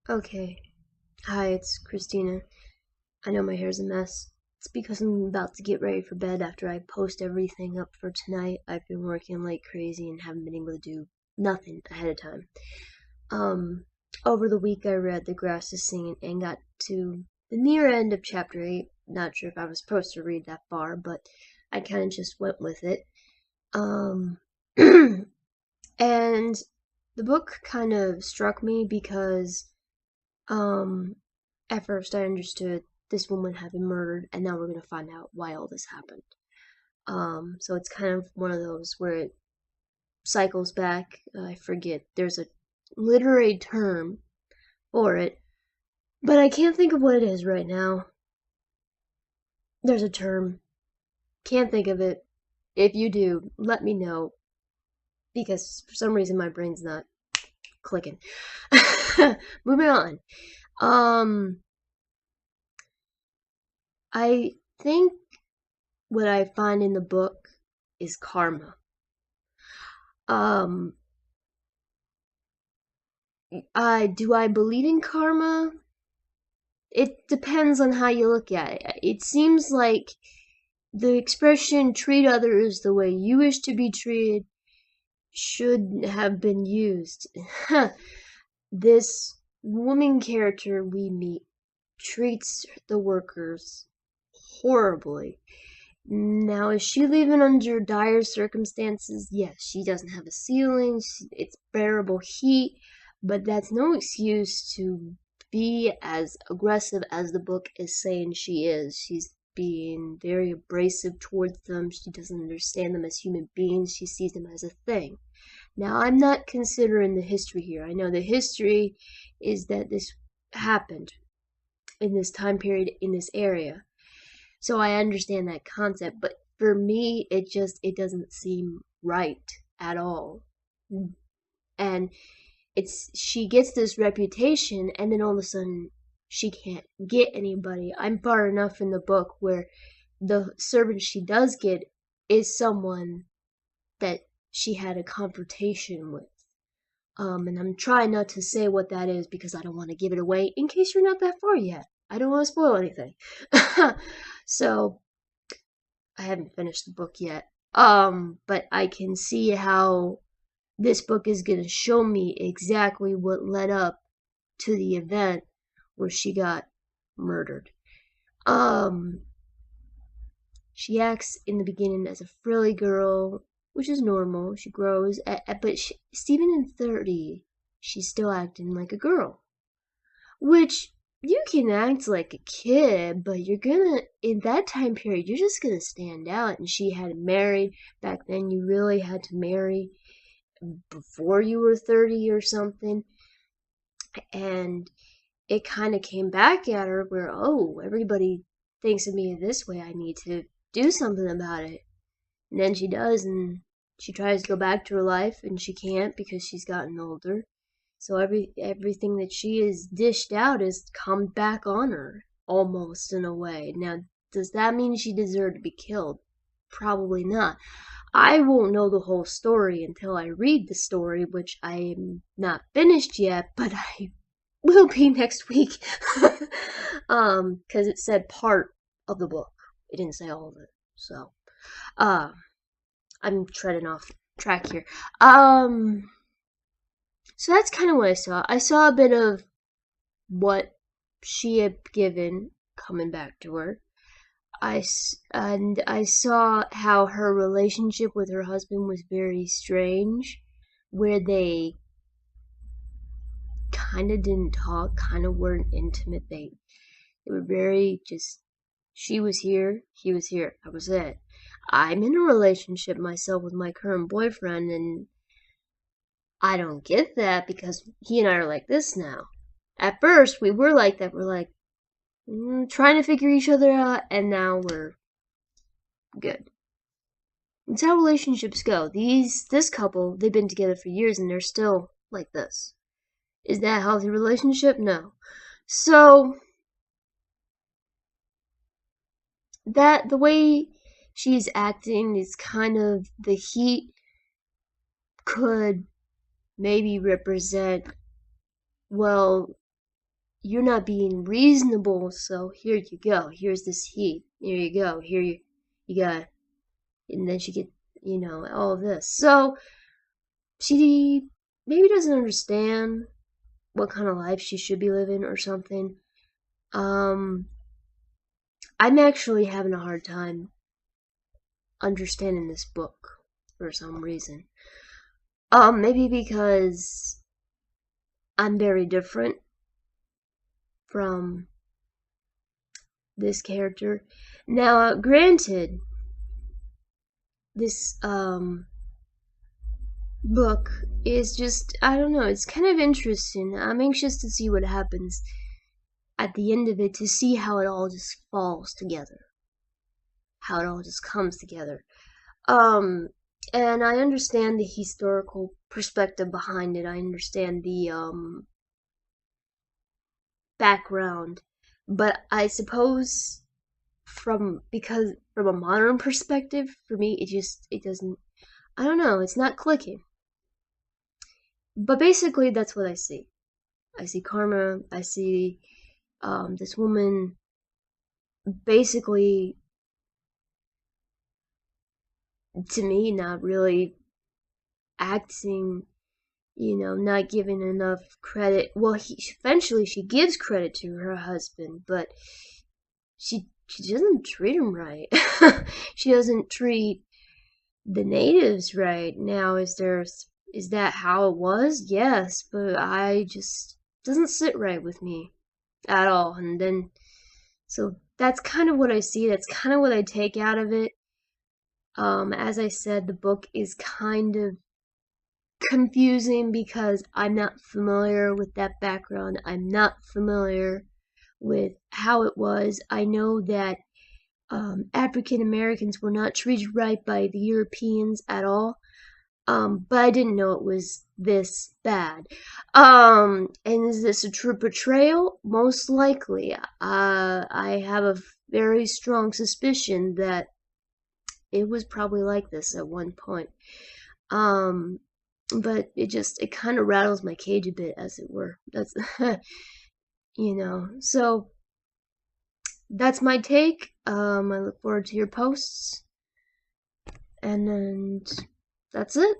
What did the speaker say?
Okay. Hi, it's Christina. I know my hair's a mess. It's because I'm about to get ready for bed after I post everything up for tonight. I've been working like crazy and haven't been able to do nothing ahead of time. Um, Over the week I read The Grass is Singing and got to the near end of chapter 8. Not sure if I was supposed to read that far, but I kind of just went with it. Um, and the book kind of struck me because um, at first I understood this woman had been murdered, and now we're gonna find out why all this happened. So it's kind of one of those where it cycles back. I forget, there's a literary term for it, but I can't think of what it is right now. There's a term. Can't think of it. If you do, let me know, because for some reason my brain's not clicking. Moving on. Um, I think what I find in the book is karma. Um, do I believe in karma? It depends on how you look at it. It seems like the expression treat others the way you wish to be treated should have been used. This woman character we meet treats the workers horribly. Now, is she living under dire circumstances? Yes, she doesn't have a ceiling, it's bearable heat, but that's no excuse to be as aggressive as the book is saying she is. She's being very abrasive towards them. She doesn't understand them as human beings. She sees them as a thing. Now, I'm not considering the history here. I know the history is that this happened in this time period in this area. So I understand that concept, but for me it doesn't seem right at all. And it's she gets this reputation and then all of a sudden she can't get anybody. I'm far enough in the book where the servant she does get is someone that she had a confrontation with. And I'm trying not to say what that is because I don't want to give it away in case you're not that far yet. I don't want to spoil anything. So I haven't finished the book yet. But I can see how this book is gonna show me exactly what led up to the event where she got murdered. Um, she acts in the beginning as a frilly girl, which is normal. She grows, Stephen in 30, she's still acting like a girl, which you can act like a kid, but you're gonna, in that time period, you're just gonna stand out. And she had married. Back then, you really had to marry before you were 30 or something. And it kind of came back at her where, oh, everybody thinks of me this way. I need to do something about it. And then she does, and she tries to go back to her life, and she can't because she's gotten older. So everything that she is dished out is come back on her, almost in a way. Now, does that mean she deserved to be killed? Probably not. I won't know the whole story until I read the story, which I am not finished yet, but I will be next week. Because it said part of the book. It didn't say all of it. So, uh, I'm treading off track here. So that's kind of what I saw. I saw a bit of what she had given coming back to her. And I saw how her relationship with her husband was very strange, where they kind of didn't talk, kind of weren't intimate. They were very just, she was here, he was here, that was it. I'm in a relationship myself with my current boyfriend, and I don't get that because he and I are like this now. At first, we were like that. We're like trying to figure each other out, and now we're good. It's how relationships go. This couple, they've been together for years, and they're still like this. Is that a healthy relationship? No. So that the way she's acting is kind of the heat could maybe represent, well, you're not being reasonable, so here you go. Here's this heat. Here you go. Here you got, and then she get, all of this. So she maybe doesn't understand what kind of life she should be living or something. Um, I'm actually having a hard time understanding this book for some reason. Maybe because I'm very different from this character. Now, granted, this book is just, I don't know, it's kind of interesting. I'm anxious to see what happens at the end of it, to see how it all just falls together, how it all just comes together. Um, and I understand the historical perspective behind it. I understand the background, but I suppose because from a modern perspective, for me, it doesn't. I don't know. It's not clicking. But basically, that's what I see. I see karma. I see this woman basically, to me, not really acting, not giving enough credit. Well, eventually she gives credit to her husband, but she doesn't treat him right. She doesn't treat the natives right. Now, is that how it was? Yes, but I just doesn't sit right with me at all. And then, so that's kind of what I see. That's kind of what I take out of it. As I said, the book is kind of confusing because I'm not familiar with that background. I'm not familiar with how it was. I know that African Americans were not treated right by the Europeans at all. But I didn't know it was this bad. And is this a true portrayal? Most likely. I have a very strong suspicion that it was probably like this at one point. Um, but it kind of rattles my cage a bit, as it were. That's, so that's my take. I look forward to your posts, and then that's it.